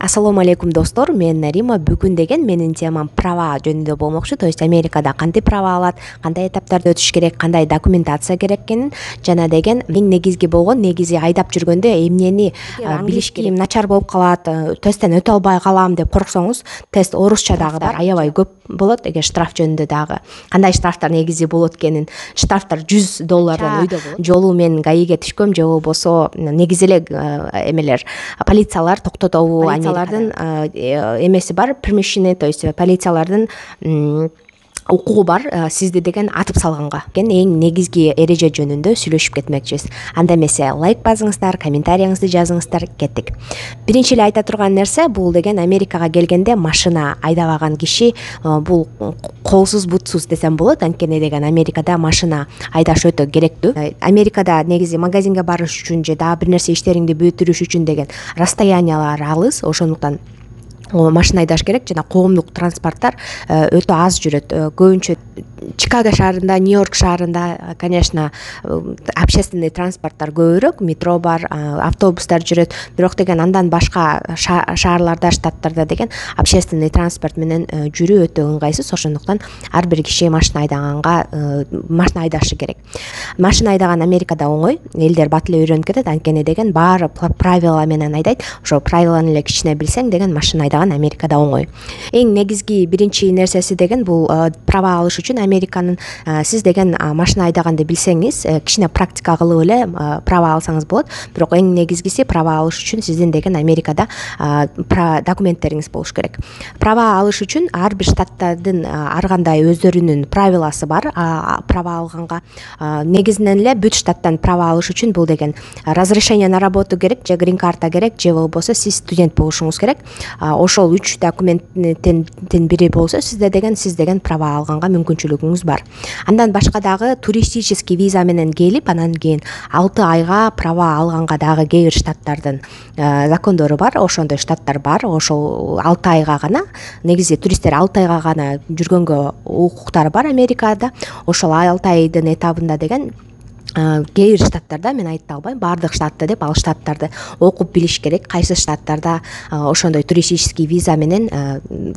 Ассаламу алейкум достор, мен Нарима. Бүгүн деген менин темам права жөнүндө болмокчу. То есть Америкада кантип права алат, кандай этаптарды өтүш керек, кандай документация керек экенин жана деген эң негизги болгон айдап жүргөндө эмнени билиш керек. Начар болуп калат, тесттен өтө албай калам деп корксоңуз, тест орусча дагы бар, аябай көп болот. Эгер штраф жөнүндө дагы кандай штрафтар негизи болот экенин, штрафтар $100 өйдө болот. Жолу мен гаиге түшкөм, же болбосо негизи эле эмелер полициялар токтотобу, полициялардын эмеси бар, permission, то есть полициялардын укугу бар сизди деген атып салганга. Эң негизги эреже жөнүндө сүйлөшүп кетмекчибиз. Анда эмесе лайк басыңыздар, комментарийиңизди жазыңыздар, кеттик. Биринчи эле айта турган нерсе бул деген Америкага келгенде машина айдабаган киши бул колсуз бутсуз десем болот. Анткени деген Америкада машина айдаш өтө керектүү. Америкада негизи магазинге барыш үчүн же дагы бир нерсе иштериңди бүтүрүш үчүн деген расстояниялар алыс, ошондуктан машина айдаш керек жана коомдук транспорттор өтө аз жүрөт. Көбүнчө Чикаго шаарында, Нью-Йорк шаарында, конечно, общественный транспорттор көбүрөөк, метро бар, автобустар жүрөт. Бирок деген андан башка шаарларда, штаттарда деген общественный транспорт менен жүрүү өтө ыңгайсыз. Ошондуктан ар бир киши машина машина айдашы керек. Машина айдаган Америкада оңой, элдер бат эле үйрөнүп кетет. Анткени деген баары правила менен айдайт. Ошо правиланы эле кичине билсең деген машина айдаган Америкада оңой. Эң негизги биринчи нерсеси деген бул права алыш үчүн Американын сиз деген машина айдаганды билсеңиз, кичине практика кылып эле права алсаңыз болот. Бирок эң негизгиси права алыш үчүн сиздин деген Америкада документтериңиз болуш керек. Права алыш үчүн ар бир штаттардын ар кандай өздөрүнүн правиласы бар. Права алганга негизинен эле бүт штаттан права алыш үчүн бул деген разрешение на работу керек, же грин карта керек, же болбосо сиз студент болушуңуз керек. Ошол 3 документтен бири болсо сиз деген права алганга мүмкүнчүлүгүңүз бар. Андан башка дагы туристический виза менен келип, анан кийин 6 айга права алганга дагы кээ бир штаттардын закондору бар. Ошондой штаттар бар. Ошол 6 айга гана, негизи туристтер 6 айга гана жүргөнгө укуктары бар Америкада. Ошол 6 айдын этабында деген кээ бир штаттарда, мен айта албайм баардык штатты деп, ал штаттарды окуп билиш керек, кайсы штаттарда ошондой туристический виза менен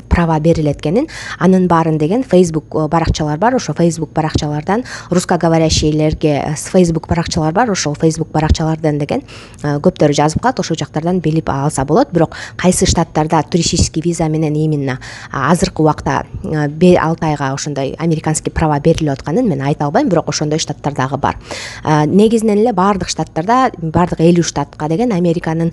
права берилет экенин. Анын баарын деген Facebook баракчалар бар. Ошо Facebook баракчалардан русскоговорящийлерге Facebook баракчалар бар. Ошол Facebook баракчалардан деген көптөрү жазып калат. Ошол жактардан билип алса болот. Бирок кайсы штаттарда туристический виза менен именно азыркы убакта 6 айга ошондой американский права берилип атканын мен айта албайм. Бирок ошондой штаттар дагы бар. Негизинен эле баардык штаттарда, баардык 50 штатка деген Американын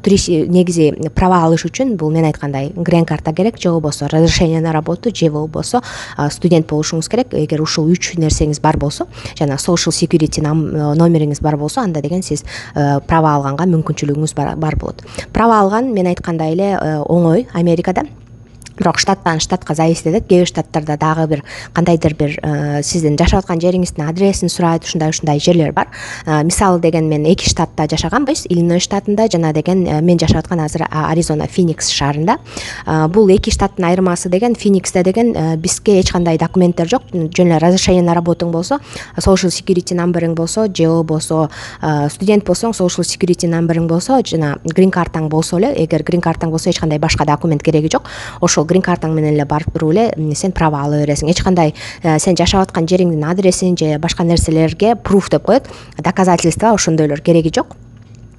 негизи права алыш үчүн бул мен айткандай грин карта керек, же болбосо разрешение на работу, же болбосо студент болушуңуз керек. Эгер ушул 3 нерсеңиз бар болсо, жана social security номериңиз бар болсо, анда деген сиз права алганга мүмкүнчүлүгүңүз бар болот. Права алган мен айткандай эле оңой Америкада. Бирок штаттан штатка зависит этет. Кээ бир штаттарда дагы бир кандайдыр бир сиздин жашап аткан жериңиздин адресин сурайт, ушундай жерлер бар. Мисалы деген мен 2 штатта жашагам, Иллиной штатында жана деген мен жашап аткан азыр Аризона Феникс шаарында. Бул 2 штаттын айырмасы деген Фениксте деген бизге эч кандай документтер жок. Жөн эле разрешение на работуң болсо, social security номериң болсо, же болбосо студент болсоң, social security номериң болсо, жана грин картаң болсо эле, эгер грин картаң болсо эч кандай башка документ кереги жок. Ошол грин картаң менен эле барып туруп эле сен права ала бересиң. Эч кандай сен жашап аткан жериңдин адресин же башка нерселерге пруф деп коет, доказательство ошондойлор кереги жок.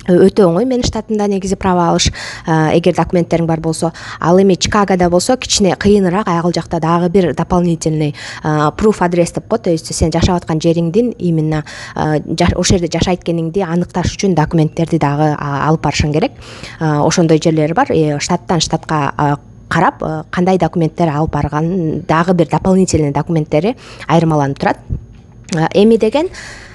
Өтө оңой менин штатымда негизи права алыш, эгер документтериң бар болсо. Ал эми Чикагода болсо кичине кыйыныраак, ал жакта дагы бир дополнительный пруф адрес деп коет. То есть сен жашап аткан жериңдин именно ошол жерде жашайт экениңди аныкташ үчүн документтерди дагы алып барышың керек. Ошондой жерлер бар. Штаттан штатка карап кандай документтер алып барган, дагы бир дополнительный документтери айырмаланып турат. Эми деген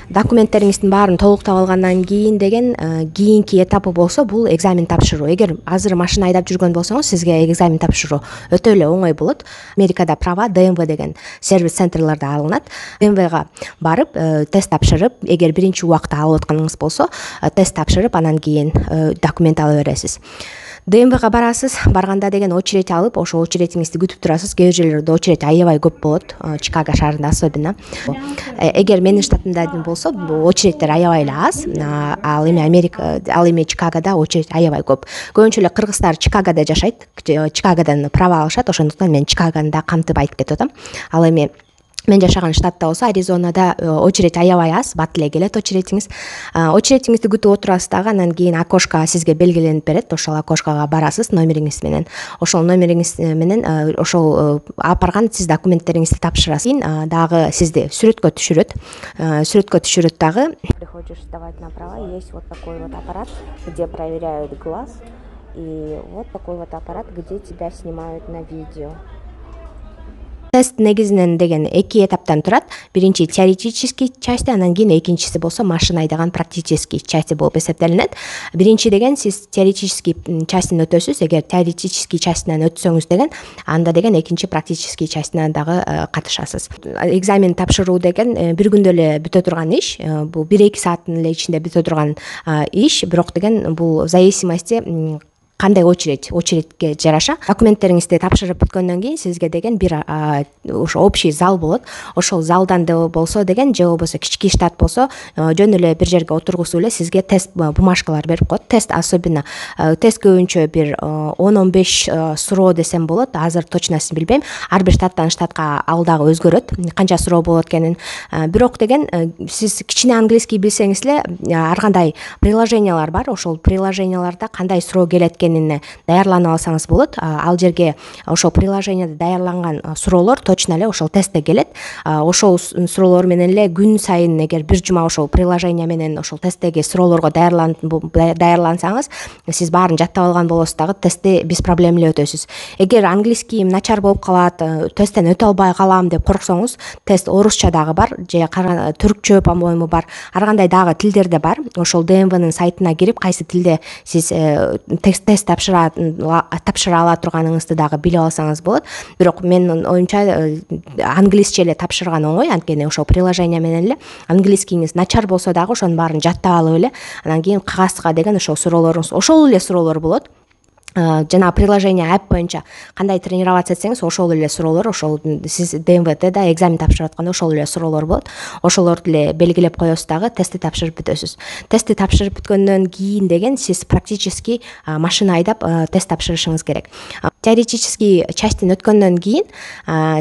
документтериңиздин баарын толуктап алгандан кийин деген кийинки этапы болсо бул экзамен тапшыруу. Эгер азыр машина айдап жүргөн болсоңуз, сизге экзамен тапшыруу өтө эле оңой болот. Америкада права DMV деген сервис центрларда алынат. DMV-га барып тест тапшырып, эгер биринчи убакта алып атканыңыз болсо, тест тапшырып, анан кийин документ ала бересиз. ДМВга барасыз, барганда деген очередь алып, ошо очередиңизди күтүп турасыз. Кээ бир жерлерде очередь аябай көп болот, Чикаго шаарында особенно. Эгер менин штатымда болсо, очередтер аябай эле аз. Ал эми Чикагода очередь аябай көп. Көбүнчө эле кыргыздар Чикагода жашайт, Чикагодан права алышат, ошондуктан мен Чикагону да камтып айтып кетип атам. Ал эми мен жашаган штатта болсо, Аризонада очередь аябай аз, бат эле келет очередиңиз. Очередиңизди күтүп отурасыз дагы, анан кийин окошко сизге белгиленип берет, ошол окошкого барасыз номериңиз менен. Ошол номериңиз менен ошол алып барган сиз документтериңизди тапшырасыз. Кийин дагы сизди сүрөткө түшүрөт дагы. Приходишь сдавать на права, есть вот такой вот аппарат, где проверяют глаз, и вот такой вот аппарат, где тебя снимают на видео. Тест негизинен деген 2 этаптан турат. Биринчи теоретический части, анан кийин экинчиси болсо машина айдаган практический части болуп эсептелинет. Биринчи деген сиз теоретический частин өтөсүз. Эгер теоретический частинен өтсөңүз деген, анда деген экинчи практический частина дагы катышасыз. Экзамен тапшыруу деген бир күндө эле бүтө турган иш. Бул 1-2 сааттын эле ичинде бүтө турган иш, бирок деген бул в зависимости кандай очередке жараша. Документтериңизди тапшырып бүткөндөн кийин сизге деген бир ошо общий зал болот. Ошол залдан болсо деген, же болбосо кички штат болсо, жөн эле бир жерге отургузуп эле сизге тест бумажкалар берип коет. Тест особенно тест көбүнчө бир 10-15 суроо десем болот. Азыр точносын билбейм. Ар бир штаттан штатка ал дагы өзгөрөт, канча суроо болот экенин. Бирок деген сиз кичине английский билсеңиз эле, ар кандай приложениялар бар. Ошол приложенияларда кандай суроо келет даярланып алсаңыз болот. Ал жерге ошол приложенияда даярланган суроолор точно эле ошол тестте келет. Ошол суроолор менен эле күн сайын эгер бир жума ошол приложение менен ошол тесттеги суроолорго даярлансаңыз, сиз баарын жаттап алган болосуз дагы, тестти без проблем эле өтөсүз. Эгер английскийим начар болуп калат, тесттен өтө албай калам деп корксоңуз, тест орусча дагы бар, же түркчө по-моему бар. Ар кандай дагы тилдерде бар. Ошол ДМВнын сайтына кирип, кайсы тилде сиз тест тапшыра ала турганыңызды дагы билип алсаңыз болот. Бирок менин оюмча англисче эле тапшырган оңой, анткени ошол приложение менен эле английскийиңиз начар болсо дагы ошонун баарын жаттап алып эле, анан кийин кагазга деген ошол суроолоруңуз ошол эле суроолор болот. Жана приложение app боюнча кандай тренироваться этсеңиз, ошол эле суроолор, ошол сиз ДМВде да экзамен тапшырып атканда ошол эле суроолор болот. Ошолорду эле белгилеп коесуз дагы, тестти тапшырып бүтөсүз. Тестти тапшырып бүткөндөн кийин деген сиз практически машина айдап тест тапшырышыңыз керек. Теоретический частин өткөндөн кийин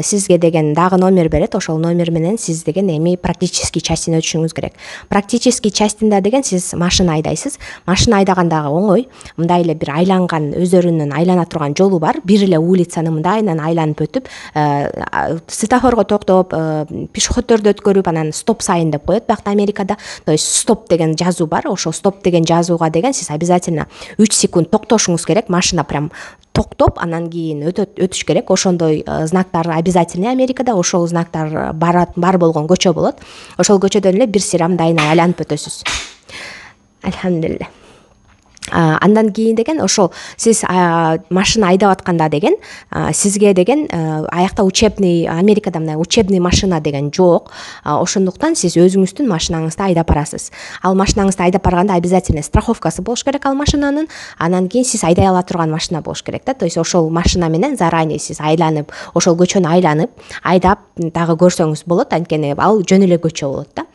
сизге деген дагы номер берет. Ошол номер менен сиз деген эми практический частин өтүшүңүз керек. Практический частинда деген сиз машина айдайсыз. Машина айдагандагы оңой. Мындай эле бир айланган, өздөрүнүн айлана турган жолу бар. Бир эле улицаны мындайынан айланып өтүп, светофорго токтоп, пешеходдорду өткөрүп, анан стоп сайын деп коет бакта Америкада. То есть стоп деген жазуу бар. Ошол стоп деген жазууга деген сиз обязательно 3 секунд токтошуңуз керек. Машина прям токтоп, анан кийин өтүш керек. Ошондой знактар обязательно Америкада. Ошол знактар бар болгон көчө болот. Ошол көчөдөн эле бир сыйра мындайына айланып өтөсүз. Альхамдулилля. Андан кийин деген ошол сиз машина айдап атканда деген сизге деген аякта учебный, Америкада мындай учебный машина деген жок. Ошондуктан сиз өзүңүздүн машинаңызды айдап барасыз. Ал машинаңызды айдап барганда обязательно страховкасы болуш керек ал машинанын. Анан кийин сиз айдай ала турган машина болуш керек да. То есть ошол машина менен заранее сиз айланып, ошол көчөнү айланып, айдап дагы көрсөңүз болот. Анткени ал жөн эле көчө болот да.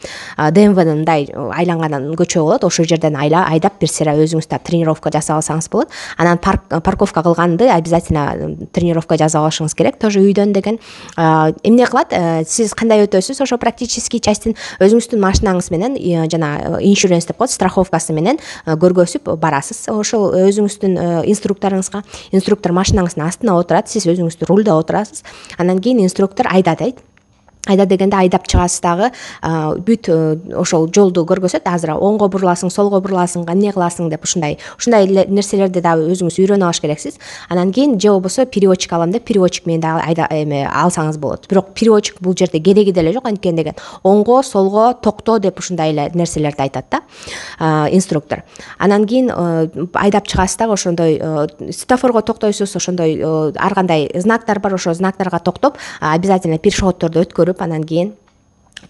ДМВнын мындай айланган көчө болот. Ошол жерден айдап бир сыйра өзүңүз тренировка жасап алсаңыз болот. Анан парковка кылганды обязательно тренировка жасап алышыңыз керек. Тоже үйдөн деген эмне кылат? Сиз кандай өтөсүз? Ошо практический частин өзүңүздүн машинаңыз менен жана иншуренс деп коет, страховкасы менен көргөзүп барасыз. Ошол өзүңүздүн инструкторуңузга, инструктор машинаңыздын астына отурат, сиз өзүңүз рулда отурасыз. Анан кийин инструктор айда дейт. Айда дегенде айдап чыгасыз дагы, бүт ошол жолду көргөзөт. Азыр оңго буруласың, солго буруласың, эмне кыласың деп ушундай нерселерди дагы өзүңүз үйрөнүп алыш керексиз. Анан кийин же болбосо переводчик алам деп переводчик менен дагы алсаңыз болот. Бирок переводчик бул жерде кереги деле жок, анткени деген оңго, солго, токто деп ушундай эле нерселерди айтат да инструктор. Анан кийин айдап чыгасыз дагы, ошондой светофорго токтойсуз, ошондой ар кандай знактар бар, ошол знактарга токтоп, обязательно пешеходдорду өткөрүп, анан кийин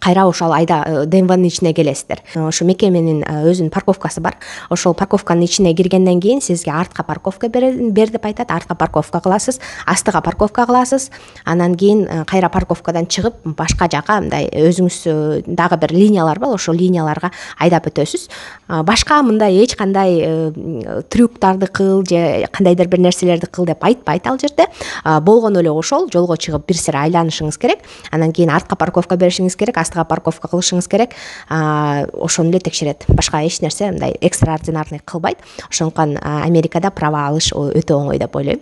кайра ошол ДМВнын ичине келесиздер. Ошо мекеменин өзүнүн парковкасы бар. Ошол парковканын ичине киргенден кийин сизге артка парковка бер деп айтат. Артка парковка кыласыз, астыга парковка кыласыз. Анан кийин кайра парковкадан чыгып башка жака мындай өзүңүз дагы бир линиялар бар, ошол линияларга айдап өтөсүз. Башка мындай эч кандай трюктарды кыл же кандайдыр бир нерселерди кыл деп айтпайт ал жерде. Болгону эле ошол жолго чыгып бир сыйра айланышыңыз керек. Анан кийин артка парковка беришиңиз керек, астыга парковка кылышыңыз керек. Ошону эле текшерет. Башка эч нерсе мындай экстраординарный кылбайт. Ошондуктан Америкада права алыш өтө оңой деп ойлойм.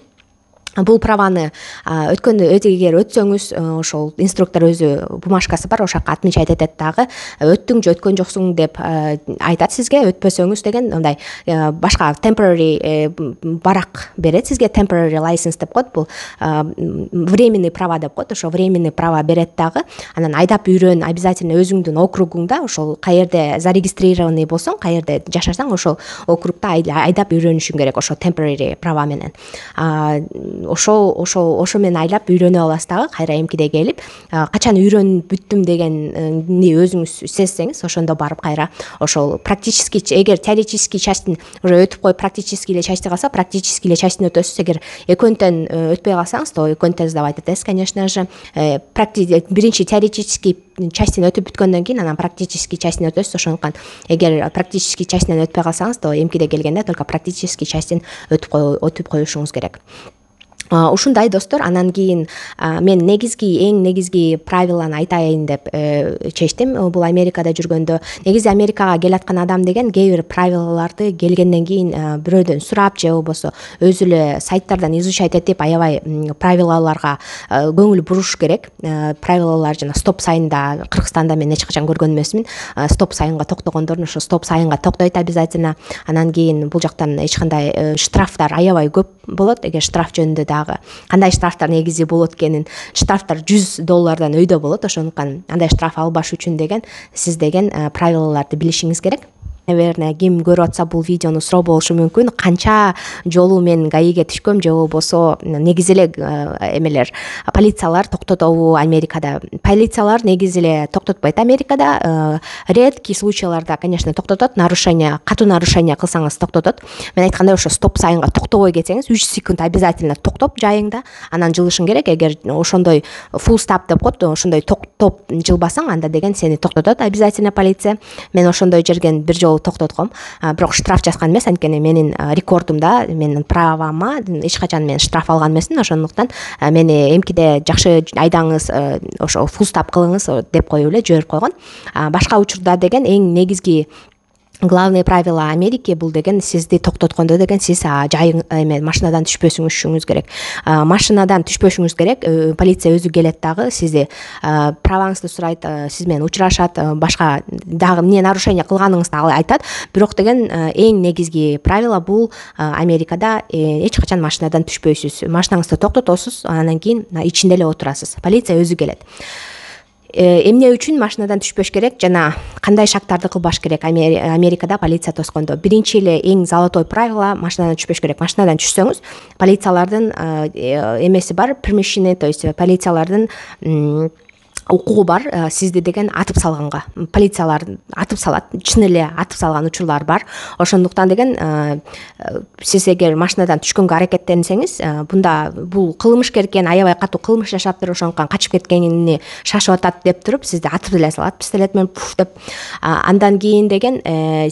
Бул праваны эгер өтсөңүз, ошол инструктор өзү бумажкасы бар, ошакка отмечать этет дагы. Өттүң же өткөн жоксуң деп айтат сизге. Өтпөсөңүз деген мындай башка temporary барак берет сизге. Temporary license деп коет. Бул временный права деп коет. Ошо временный права берет дагы. Анан айдап үйрөн, обязательно өзүңдүн округуңда, ошол каерде зарегистрированный болсоң, каерде жашасаң, ошол округда айдап үйрөнүшүң керек ошо temporary права менен. Ошо менен айлап үйрөнүп аласыз дагы. Кайра эмкиде келип, качан үйрөнүп бүттүм дегенди өзүңүз сезсеңиз, ошондо барып кайра ошол практический, эгер теоретический частын уже өтүп коюп, практический эле части калса, практический эле частын өтөсүз. Эгер экөөнтөн өтпөй калсаңыз, то экөөнтөн сдавать этесиз, конечно же. Биринчи теоретический частин өтүп бүткөндөн кийин анан практический частин өтөсүз. Ошондуктан эгер практический частинен өтпөй калсаңыз, то эмкиде келгенде только практический частин өтүп коюшуңуз керек. Ушундай достор. Анан кийин мен эң негизги правиланы айтайын деп чечтим. Бул Америкада жүргөндө, негизи Америкага келаткан адам деген кээ бир правилаларды келгенден кийин бирөөдөн сурап же болбосо өзү эле сайттардан изучать этип, аябай правилаларга көңүл буруш керек. Правилалар жана стоп сайында Кыргызстанда мен эч качан көргөн эмесмин. Стоп сайынга токтогондордун ошо стоп сайынга токтойт обязательно. Анан кийин бул жактан эч кандай штрафтар аябай көп болот. Эгер штраф жөнүндө кандай штрафтар негизи болот экенин, штрафтар $100 өйдө болот. Ошондуктан андай штраф албаш үчүн деген сиз деген правилаларды билишиңиз керек. Наверное, ким көрүп атса бул видеону суроо болушу мүмкүн. Канча жолу мен гаиге түшкөм же болбосо негизи эле эмелер, полициялар токтотобу Америкада? Полициялар негизи эле токтотпойт Америкада. Редкий случайларда, конечно, токтотот. Катуу нарушение кылсаңыз токтотот. Мен айткандай, ошо стоп сайынга токтобой кетсеңиз, 3 секунд обязательно токтоп жайыңда, анан жылышың керек. Эгер ошондой full stop деп коет, ошондой токтоп жылбасаң, анда деген сени токтотот обязательно полиция. Мен ошондой жерген бир жолу токтотком. Бирок штраф жазган эмес, анткени менин рекордумда, менин правама эч качан мен штраф алган эмесмин. Ошондуктан мени эмкиде жакшы айдаңыз, ошо full stop кылыңыз деп коюп эле жиберип койгон. Башка учурда деген эң негизги главный правила Америки бул деген сизди токтоткондо деген сиз машинадан түшпөшүңүз керек. Машинадан түшпөшүңүз керек. Полиция өзү келет дагы, сизди праваңызды сурайт, сиз менен учурашат, башка дагы эмне нарушение кылганыңызды айтат. Бирок деген эң негизги правила бул Америкада эч качан машинадан түшпөйсүз. Машинаңызды токтотосуз, анан кийин ичинде эле отурасыз. Полиция өзү келет. Эмне үчүн машинадан түшпөш керек жана кандай шарттарды кылбаш керек Америкада полиция тоскондо? Биринчи эле эң золотой правило: машинадан түшпөш керек. Машинадан түшсөңүз, полициялардын эмеси бар, permission, то есть полициялардын укугу бар сизди деген атып салганга. Полициялар атып салат, чын эле атып салган учурлар бар. Ошондуктан деген сиз эгер машинадан түшкөнгө аракеттенсеңиз, бул кылмышкер экен, аябай катуу кылмыш жашаптыр, ошондуктан качып кеткенини шашып атат деп туруп, сизди атып эле салат пистолет менен пуф деп. Андан кийин деген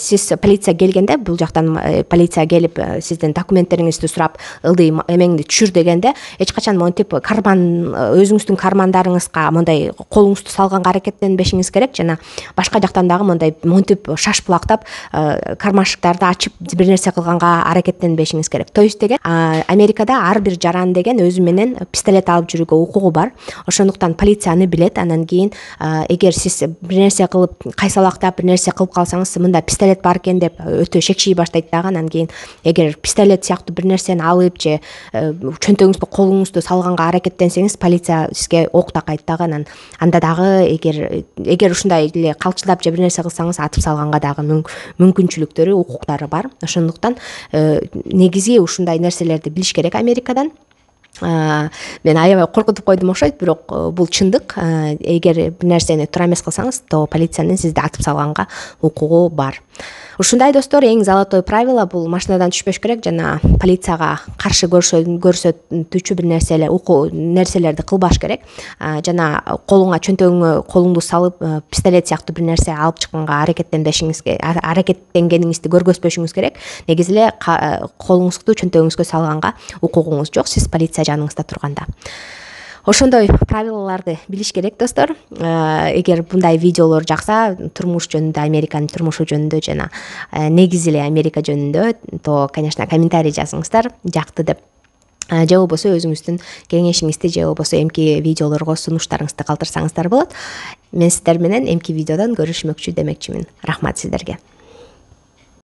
сиз полиция келгенде, бул жактан полиция келип сиздин документтериңизди сурап, ылдый эмеңди түшүр дегенде, эч качан монтип өзүңүздүн кармандарыңызга мондай колуңузду салганга аракеттенбешиңиз керек. Жана башка жактан дагы мондай монтип шашпылактап кармашыктарды ачып бир нерсе кылганга аракеттенбешиңиз керек. То есть деген Америкада ар бир жаран деген өзү менен пистолет алып жүрүүгө укугу бар. Ошондуктан полиция аны билет. Анан кийин эгер сиз бир нерсе кылып, кайсалактап бир нерсе кылып калсаңыз, мында пистолет бар экен деп өтө шекчий баштайт дагы. Анан кийин эгер пистолет сыяктуу бир нерсени алып же чөнтөгүңүзгө колуңузду салганга аракеттенсеңиз, полиция сизге ок такайт дагы. Анан анда дагы эгер ушундай эле калчылдап же бир нерсе кылсаңыз, атып салганга дагы мүмкүнчүлүктөрү, укуктары бар. Ошондуктан негизи ушундай нерселерди билиш керек Америкадан. Мен аябай коркутуп койдум окшойт, бирок бул чындык. Эгер бир нерсени туура эмес кылсаңыз, то полициянын сизди атып салганга укугу бар. Ушундай достор, эң золотой правило бул машинадан түшпөш керек жана полицияга каршы көрсөтүүчү бир нерселерди кылбаш керек. Жана колуңа, чөнтөгүңө колуңду салып, пистолет сыяктуу бир нерсе алып чыкканга аракеттенгениңизди көргөзбөшүңүз керек. Негизи эле колуңузду чөнтөгүңүзгө салганга укугуңуз жок, сиз полиция жаныңызда турганда. Ошондой правилаларды билиш керек достор. Эгер мындай видеолор жакса, турмуш жөнүндө, Американын турмушу жөнүндө жана негизи эле Америка жөнүндө, то, конечно, комментарий жазыңыздар, жакты деп. Же болбосо өзүңүздүн кеңешиңизди, же болбосо эмки видеолорго сунуштарыңызды калтырсаңыздар болот. Мен сиздер менен эмки видеодон көрүшмөкчү демекчимин. Рахмат сиздерге.